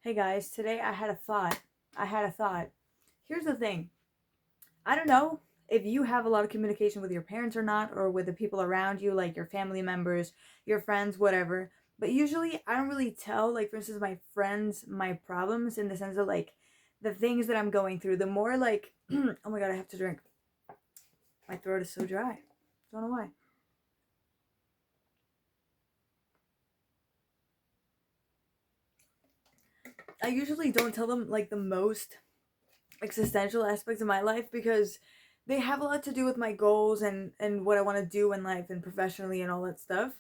Hey guys, today I had a thought. Here's the thing. I don't know if you have a lot of communication with your parents or not, or with the people around you, like your family members, your friends, whatever. But usually I don't really tell, like, for instance, my friends my problems in the sense of, like, the things that I'm going through. The more, like, oh my god, I have to drink. My throat is so dry. Don't know why. I usually don't tell them, like, the most existential aspects of my life because they have a lot to do with my goals and what I want to do in life and professionally and all that stuff.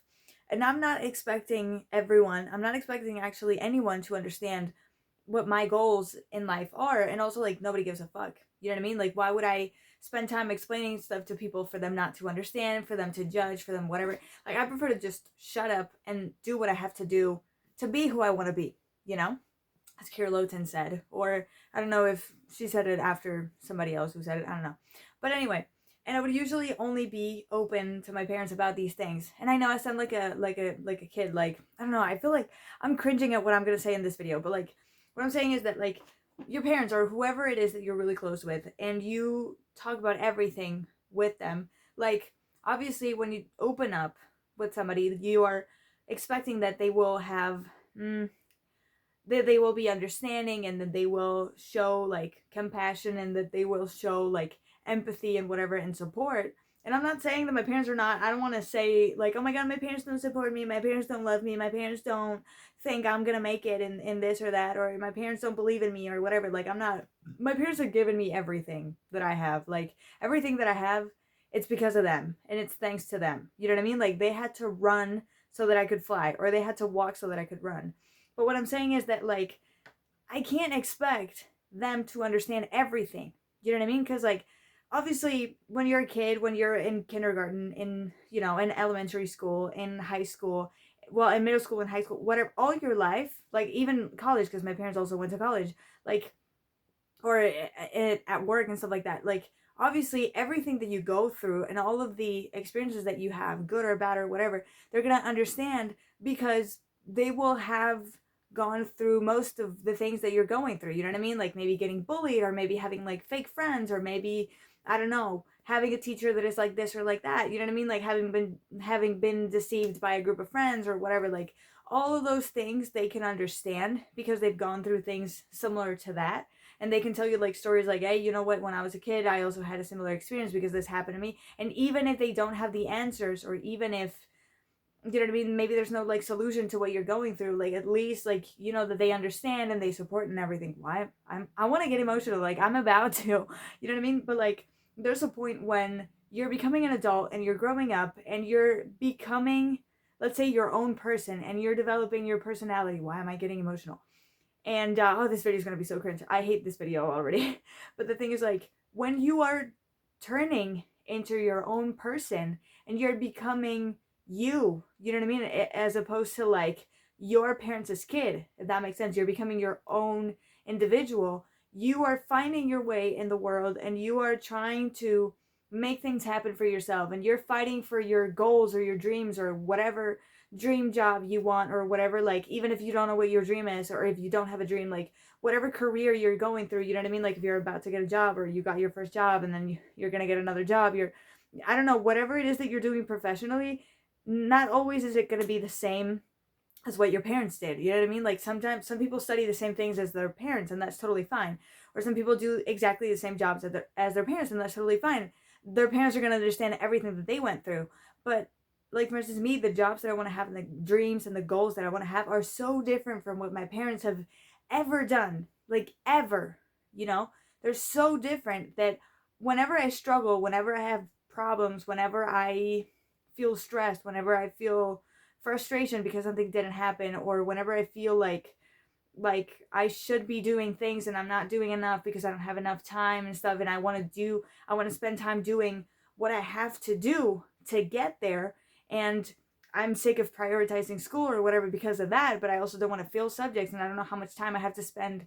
And I'm not expecting actually anyone to understand what my goals in life are. And also, like, nobody gives a fuck. You know what I mean? Like, why would I spend time explaining stuff to people for them not to understand, for them to judge, for them whatever? Like, I prefer to just shut up and do what I have to do to be who I want to be, you know? As Kira Lowton said, or I don't know if she said it after somebody else who said it. I don't know, but anyway. And I would usually only be open to my parents about these things. And I know I sound like a kid. Like, I don't know. I feel like I'm cringing at what I'm gonna say in this video, but like what I'm saying is that, like, your parents or whoever it is that you're really close with, and you talk about everything with them. Like, obviously, when you open up with somebody, you are expecting that they will have that they will be understanding, and that they will show like compassion, and that they will show like empathy and whatever and support. And I'm not saying that my parents are not. I don't want to say like, oh my god, my parents don't support me, my parents don't love me, my parents don't think I'm gonna make it in this or that, or my parents don't believe in me or whatever. Like, I'm not. My parents have given me everything that I have. Like, everything that I have, it's because of them, and it's thanks to them. You know what I mean? Like, they had to run so that I could fly, or they had to walk so that I could run. But what I'm saying is that, like, I can't expect them to understand everything. You know what I mean? Because, like, obviously, when you're a kid, when you're in kindergarten, in elementary school, in high school, well, in middle school and high school, whatever, all your life, like, even college, because my parents also went to college, like, or at work and stuff like that, like, obviously everything that you go through and all of the experiences that you have, good or bad or whatever, they're going to understand because they will have gone through most of the things that you're going through. You know what I mean? Like, maybe getting bullied, or maybe having like fake friends, or maybe, I don't know, having a teacher that is like this or like that. You know what I mean? Like, having been deceived by a group of friends or whatever. Like, all of those things they can understand because they've gone through things similar to that. And they can tell you like stories like, hey, you know what, when I was a kid I also had a similar experience because this happened to me. And even if they don't have the answers, or even if, you know what I mean, maybe there's no like solution to what you're going through, like, at least, like, you know, that they understand and they support and everything. Why I want to get emotional, like, I'm about to, you know what I mean? But like, there's a point when you're becoming an adult and you're growing up and you're becoming, let's say, your own person, and you're developing your personality. Why am I getting emotional? And oh, this video is gonna be so cringe. I hate this video already. But the thing is, like, when you are turning into your own person and you're becoming you know what I mean? As opposed to like your parents' kid, if that makes sense. You're becoming your own individual. You are finding your way in the world, and you are trying to make things happen for yourself, and you're fighting for your goals or your dreams or whatever dream job you want, or whatever. Like, even if you don't know what your dream is, or if you don't have a dream, like, whatever career you're going through, you know what I mean? Like, if you're about to get a job, or you got your first job and then you're gonna get another job, I don't know, whatever it is that you're doing professionally, not always is it gonna be the same as what your parents did. You know what I mean? Like, sometimes some people study the same things as their parents, and that's totally fine. Or some people do exactly the same jobs as their parents, and that's totally fine. Their parents are going to understand everything that they went through. But, like, for instance, me, the jobs that I want to have and the dreams and the goals that I want to have are so different from what my parents have ever done. Like, ever. You know? They're so different that whenever I struggle, whenever I have problems, whenever I feel stressed, whenever I feel frustration because something didn't happen, or whenever I feel like I should be doing things and I'm not doing enough because I don't have enough time and stuff, and I want to spend time doing what I have to do to get there, and I'm sick of prioritizing school or whatever because of that. But I also don't want to fail subjects, and I don't know how much time I have to spend,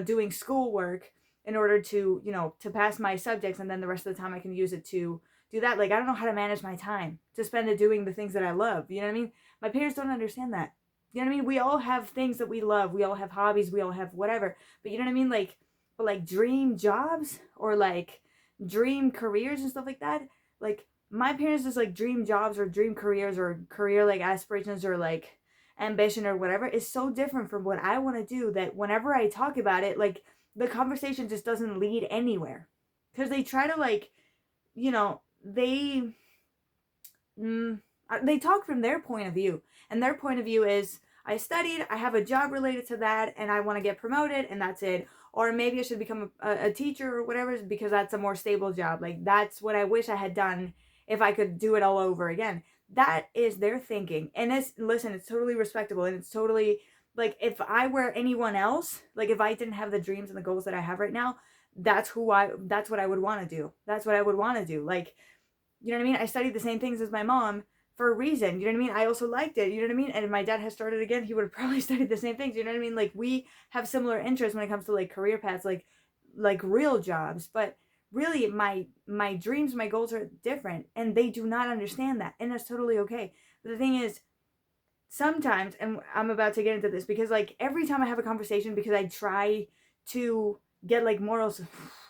doing schoolwork in order to, to pass my subjects, and then the rest of the time I can use it to do that. Like, I don't know how to manage my time to spend it doing the things that I love. You know what I mean? My parents don't understand that. You know what I mean? We all have things that we love. We all have hobbies. We all have whatever. But you know what I mean? Like, but like dream jobs or like dream careers and stuff like that. Like my parents just like dream jobs or dream careers or career like aspirations or like ambition or whatever is so different from what I want to do that whenever I talk about it, like the conversation just doesn't lead anywhere. Because they try to like, you know, they talk from their point of view, and their point of view is I studied, I have a job related to that, and I want to get promoted, and that's it. Or maybe I should become a teacher or whatever because that's a more stable job. Like that's what I wish I had done if I could do it all over again. That is their thinking, and it's listen, it's totally respectable, and it's totally like if I were anyone else, like if I didn't have the dreams and the goals that I have right now, that's what I would want to do. That's what I would want to do. Like you know what I mean? I studied the same things as my mom for a reason. You know what I mean? I also liked it. You know what I mean? And if my dad had started again, he would have probably studied the same things. You know what I mean? Like we have similar interests when it comes to like career paths, like real jobs. But really my dreams, my goals are different and they do not understand that. And that's totally okay. But the thing is, sometimes, and I'm about to get into this because like every time I have a conversation, because I try to get like morals,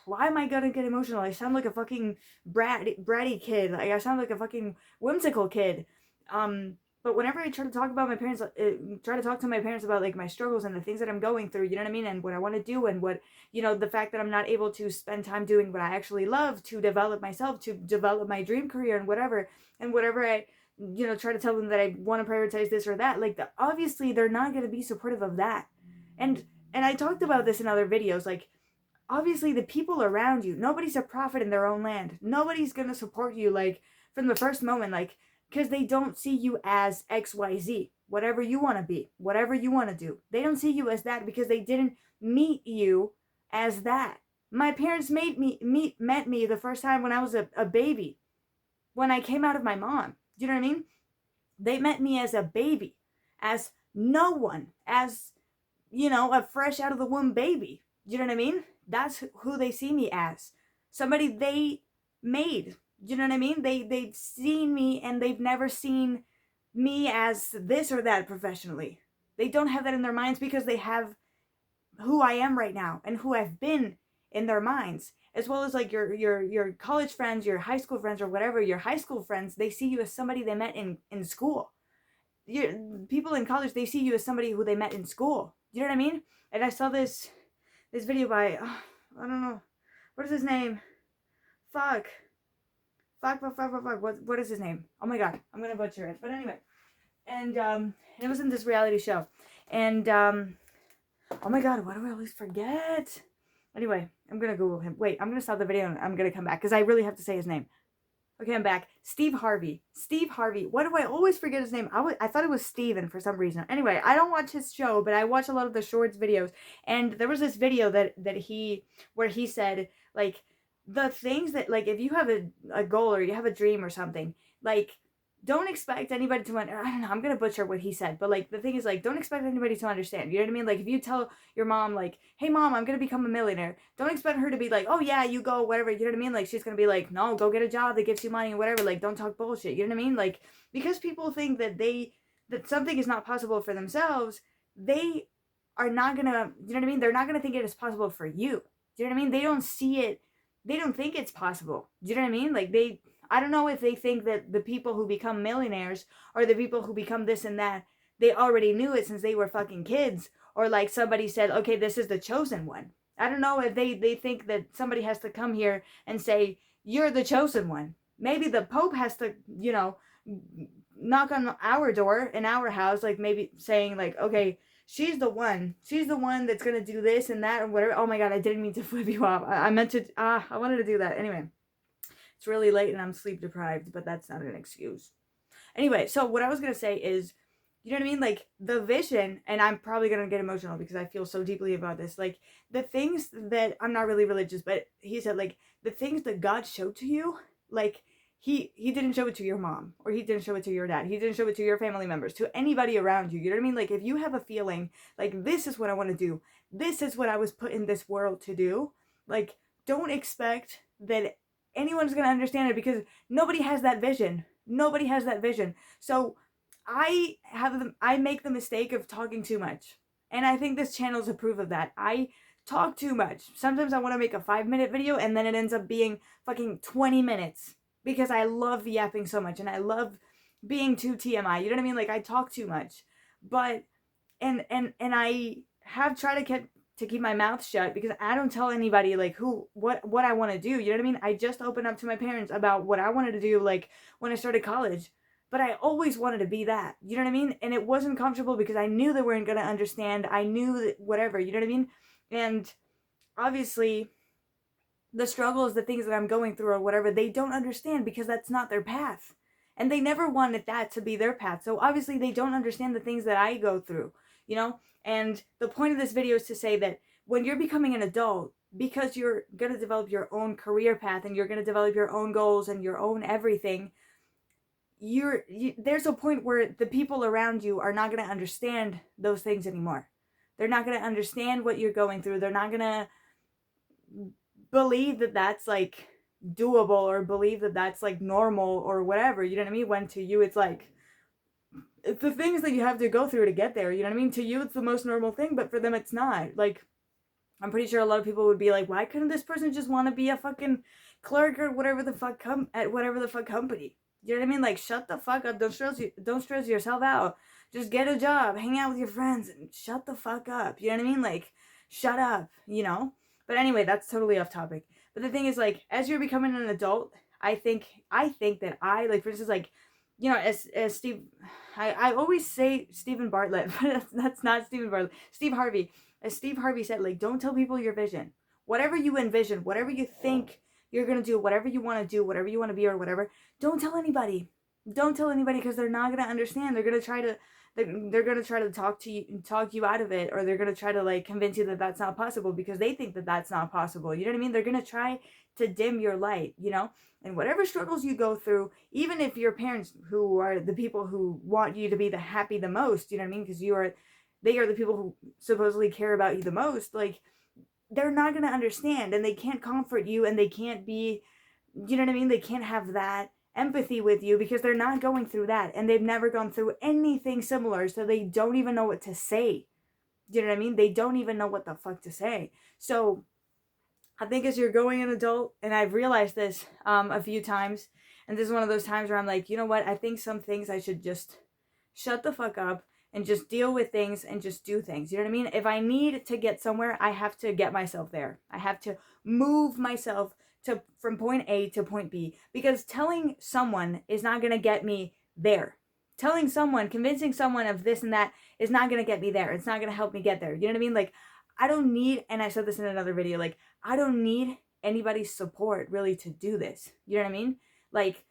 why am I gonna get emotional? I sound like a fucking bratty kid. Like I sound like a fucking whimsical kid. But whenever I try to talk about my parents, try to talk to my parents about like my struggles and the things that I'm going through, you know what I mean, and what I want to do, and what the fact that I'm not able to spend time doing what I actually love to develop myself, to develop my dream career, and whatever I try to tell them that I want to prioritize this or that, like obviously they're not going to be supportive of that. And I talked about this in other videos, like obviously the people around you, nobody's a prophet in their own land. Nobody's going to support you like from the first moment, like because they don't see you as XYZ, whatever you want to be, whatever you want to do. They don't see you as that because they didn't meet you as that. My parents met me the first time when I was a baby, when I came out of my mom. Do you know what I mean? They met me as a baby, as no one, as, a fresh out of the womb baby. Do you know what I mean? That's who they see me as. Somebody they made. Do you know what I mean? They've seen me and they've never seen me as this or that professionally. They don't have that in their minds because they have who I am right now and who I've been in their minds, as well as like your college friends, your high school friends, or whatever. Your high school friends, they see you as somebody they met in school. Your people in college, they see you as somebody who they met in school. You know what I mean? And I saw this video by I don't know, what is his name? Fuck. What is his name? Oh my god, I'm gonna butcher it. But anyway, and it was in this reality show, and oh my god, why do I always forget? Anyway, I'm gonna Google him. Wait, I'm gonna stop the video and I'm gonna come back because I really have to say his name. Okay, I'm back. Steve Harvey. Steve Harvey. Why do I always forget his name? I thought it was Steven for some reason. Anyway, I don't watch his show, but I watch a lot of the shorts videos. And there was this video where he said, like, the things that, like, if you have a goal or you have a dream or something, like, don't expect anybody to, I don't know, I'm going to butcher what he said, but, like, the thing is, like, don't expect anybody to understand, you know what I mean? Like, if you tell your mom, like, hey, mom, I'm going to become a millionaire, don't expect her to be like, oh, yeah, you go, whatever, you know what I mean? Like, she's going to be like, no, go get a job that gives you money or whatever, like, don't talk bullshit, you know what I mean? Like, because people think that that something is not possible for themselves, they are not going to, you know what I mean? They're not going to think it is possible for you, do you know what I mean? They don't see it, they don't think it's possible, do you know what I mean? Like, I don't know if they think that the people who become millionaires or the people who become this and that, they already knew it since they were fucking kids. Or like somebody said, okay, this is the chosen one. I don't know if they think that somebody has to come here and say, you're the chosen one. Maybe the Pope has to, knock on our door in our house, like maybe saying like, okay, she's the one that's going to do this and that or whatever. Oh my God, I didn't mean to flip you off. I wanted to do that. Anyway. It's really late and I'm sleep deprived, but that's not an excuse. Anyway, so what I was going to say is, you know what I mean? Like, the vision, and I'm probably going to get emotional because I feel so deeply about this. Like, the things that, I'm not really religious, but he said, like, the things that God showed to you, like, he didn't show it to your mom, or he didn't show it to your dad. He didn't show it to your family members, to anybody around you. You know what I mean? Like, if you have a feeling, like, this is what I want to do, this is what I was put in this world to do, like, don't expect that anyone's going to understand it because nobody has that vision. Nobody has that vision. So I make the mistake of talking too much. And I think this channel is a proof of that. I talk too much. Sometimes I want to make a 5-minute video and then it ends up being fucking 20 minutes because I love yapping so much and I love being too TMI. You know what I mean? Like I talk too much. But and I have tried to keep my mouth shut because I don't tell anybody like what I want to do. You know what I mean? I just opened up to my parents about what I wanted to do like when I started college. But I always wanted to be that. You know what I mean? And it wasn't comfortable because I knew they weren't going to understand. I knew that whatever, you know what I mean? And obviously the struggles, the things that I'm going through or whatever, they don't understand because that's not their path. And they never wanted that to be their path. So obviously they don't understand the things that I go through, you know? And the point of this video is to say that when you're becoming an adult, because you're going to develop your own career path and you're going to develop your own goals and your own everything, there's a point where the people around you are not going to understand those things anymore. They're not going to understand what you're going through. They're not going to believe that that's like doable or believe that that's like normal or whatever. You know what I mean? When to you it's like it's the things that you have to go through to get there. You know what I mean? To you it's the most normal thing, but for them it's not. Like I'm pretty sure a lot of people would be like, why couldn't this person just want to be a fucking clerk or whatever the fuck at whatever the fuck company? You know what I mean? Like, shut the fuck up. Don't stress yourself out. Just get a job, hang out with your friends, and shut the fuck up. You know what I mean? Like, shut up, you know? But anyway, that's totally off topic. But the thing is, like, as you're becoming an adult, I think that like, for instance, like, you know, as Steve, I always say Stephen Bartlett, but that's not Stephen Bartlett. Steve Harvey. As Steve Harvey said, like, don't tell people your vision. Whatever you envision, whatever you think you're going to do, whatever you want to do, whatever you want to be or whatever, don't tell anybody. Don't tell anybody because they're not going to understand. They're going to try to talk you out of it, or they're going to try to like convince you that that's not possible because they think that that's not possible. You know what I mean? They're going to try to dim your light, you know? And whatever struggles you go through, even if your parents, who are the people who want you to be the happy the most, you know what I mean? Because they are the people who supposedly care about you the most, like, they're not going to understand and they can't comfort you and they can't be, you know what I mean? They can't have that empathy with you because they're not going through that and they've never gone through anything similar, so they don't even know what to say. You know what I mean? They don't even know what the fuck to say. So I think as you're going an adult, and I've realized this a few times, and this is one of those times where I'm like, you know what? I think some things I should just shut the fuck up and just deal with things and just do things. You know what I mean? If I need to get somewhere, I have to get myself there. I have to move myself from point A to point B, because telling someone is not going to get me there. Telling someone, convincing someone of this and that is not going to get me there. It's not going to help me get there. You know what I mean? Like, I don't need, and I said this in another video, like, I don't need anybody's support really to do this. You know what I mean? Like,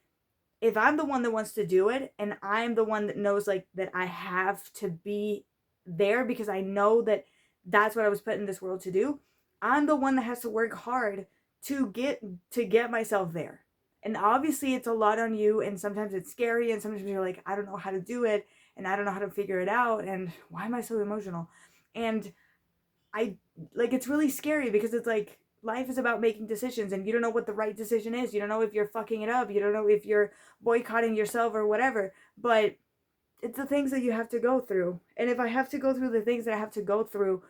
if I'm the one that wants to do it and I'm the one that knows like that I have to be there because I know that that's what I was put in this world to do, I'm the one that has to work hard to get myself there. And obviously it's a lot on you, and sometimes it's scary, and sometimes you're like, I don't know how to do it and I don't know how to figure it out, and why am I so emotional? And I like, it's really scary because it's like, life is about making decisions and you don't know what the right decision is. You don't know if you're fucking it up. You don't know if you're boycotting yourself or whatever. But it's the things that you have to go through. And if I have to go through the things that I have to go through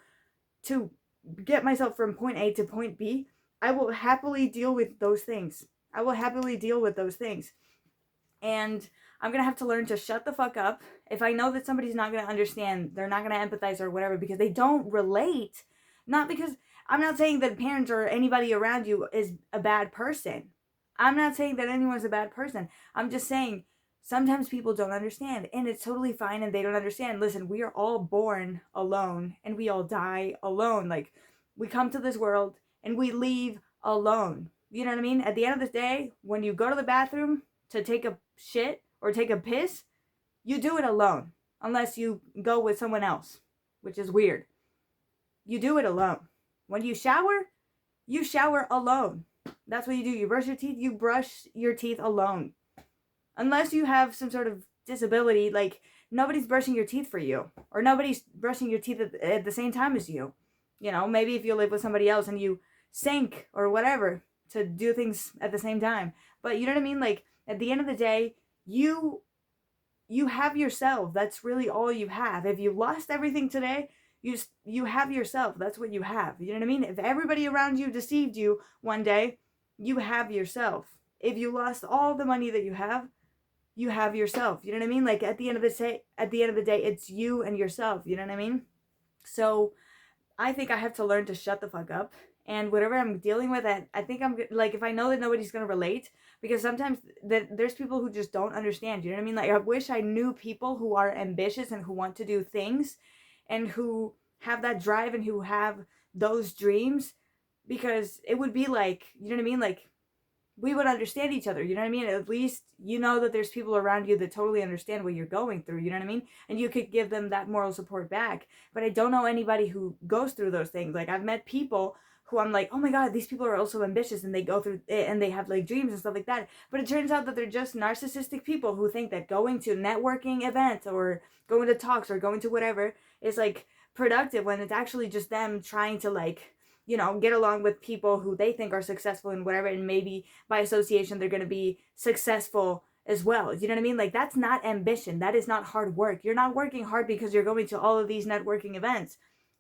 to get myself from point A to point B, I will happily deal with those things. I will happily deal with those things. And I'm going to have to learn to shut the fuck up. If I know that somebody's not going to understand, they're not going to empathize or whatever because they don't relate. Not because, I'm not saying that parents or anybody around you is a bad person. I'm not saying that anyone's a bad person. I'm just saying sometimes people don't understand, and it's totally fine and they don't understand. Listen, we are all born alone and we all die alone. Like, we come to this world and we leave alone. You know what I mean? At the end of the day, when you go to the bathroom to take a shit or take a piss, you do it alone. Unless you go with someone else, which is weird. You do it alone. When you shower alone. That's what you do. You brush your teeth alone. Unless you have some sort of disability, like, nobody's brushing your teeth for you. Or nobody's brushing your teeth at the same time as you. You know, maybe if you live with somebody else and you sync or whatever to do things at the same time. But you know what I mean? Like, at the end of the day, you you have yourself. That's really all you have. If you lost everything today, you have yourself. That's what you have. You know what I mean? If everybody around you deceived you one day, you have yourself. If you lost all the money that you have yourself. You know what I mean? Like at the end of the day, it's you and yourself. You know what I mean? So I think I have to learn to shut the fuck up. And whatever I'm dealing with, I think I'm like, if I know that nobody's gonna relate, because sometimes there's people who just don't understand. You know what I mean? Like I wish I knew people who are ambitious and who want to do things, and who have that drive and who have those dreams, because it would be like, you know what I mean? Like we would understand each other, you know what I mean? At least you know that there's people around you that totally understand what you're going through, you know what I mean? And you could give them that moral support back. But I don't know anybody who goes through those things. Like I've met people who I'm like, oh my god, these people are also ambitious and they go through it and they have like dreams and stuff like that. But it turns out that they're just narcissistic people who think that going to networking events or going to talks or going to whatever is like productive, when it's actually just them trying to like, you know, get along with people who they think are successful and whatever, and maybe by association they're going to be successful as well. You know what I mean? Like that's not ambition. That is not hard work. You're not working hard because you're going to all of these networking events.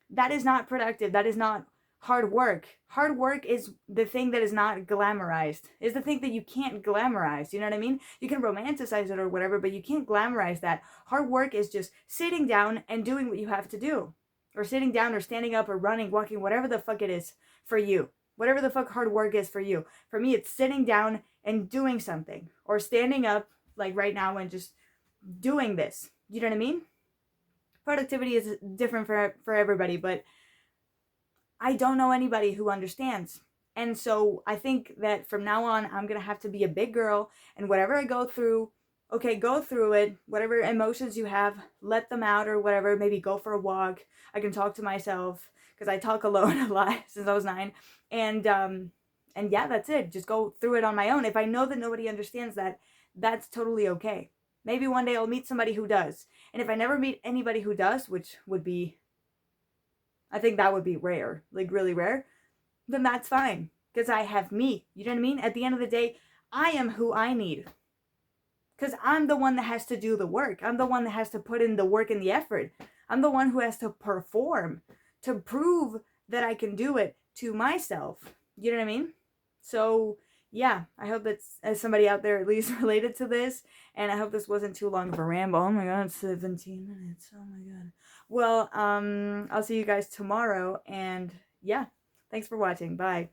That is not productive. That is not hard work. Hard work is the thing that is not glamorized. Is the thing that you can't glamorize. You know what I mean? You can romanticize it or whatever, but you can't glamorize that. Hard work is just sitting down and doing what you have to do. Or sitting down or standing up or running, walking, whatever the fuck it is for you. Whatever the fuck hard work is for you. For me, it's sitting down and doing something. Or standing up, like right now, and just doing this. You know what I mean? Productivity is different for everybody, but I don't know anybody who understands. And so I think that from now on, I'm going to have to be a big girl, and whatever I go through, okay, go through it. Whatever emotions you have, let them out or whatever. Maybe go for a walk. I can talk to myself, because I talk alone a lot since I was 9. And yeah, that's it. Just go through it on my own. If I know that nobody understands that, that's totally okay. Maybe one day I'll meet somebody who does. And if I never meet anybody who does, which would be, I think that would be rare, like really rare, then that's fine, because I have me. You know what I mean? At the end of the day, I am who I need. Because I'm the one that has to do the work. I'm the one that has to put in the work and the effort. I'm the one who has to perform to prove that I can do it to myself. You know what I mean? So, yeah, I hope that somebody out there at least related to this. And I hope this wasn't too long of a ramble. Oh my god, it's 17 minutes. Oh my god. Well, I'll see you guys tomorrow. And yeah, thanks for watching. Bye.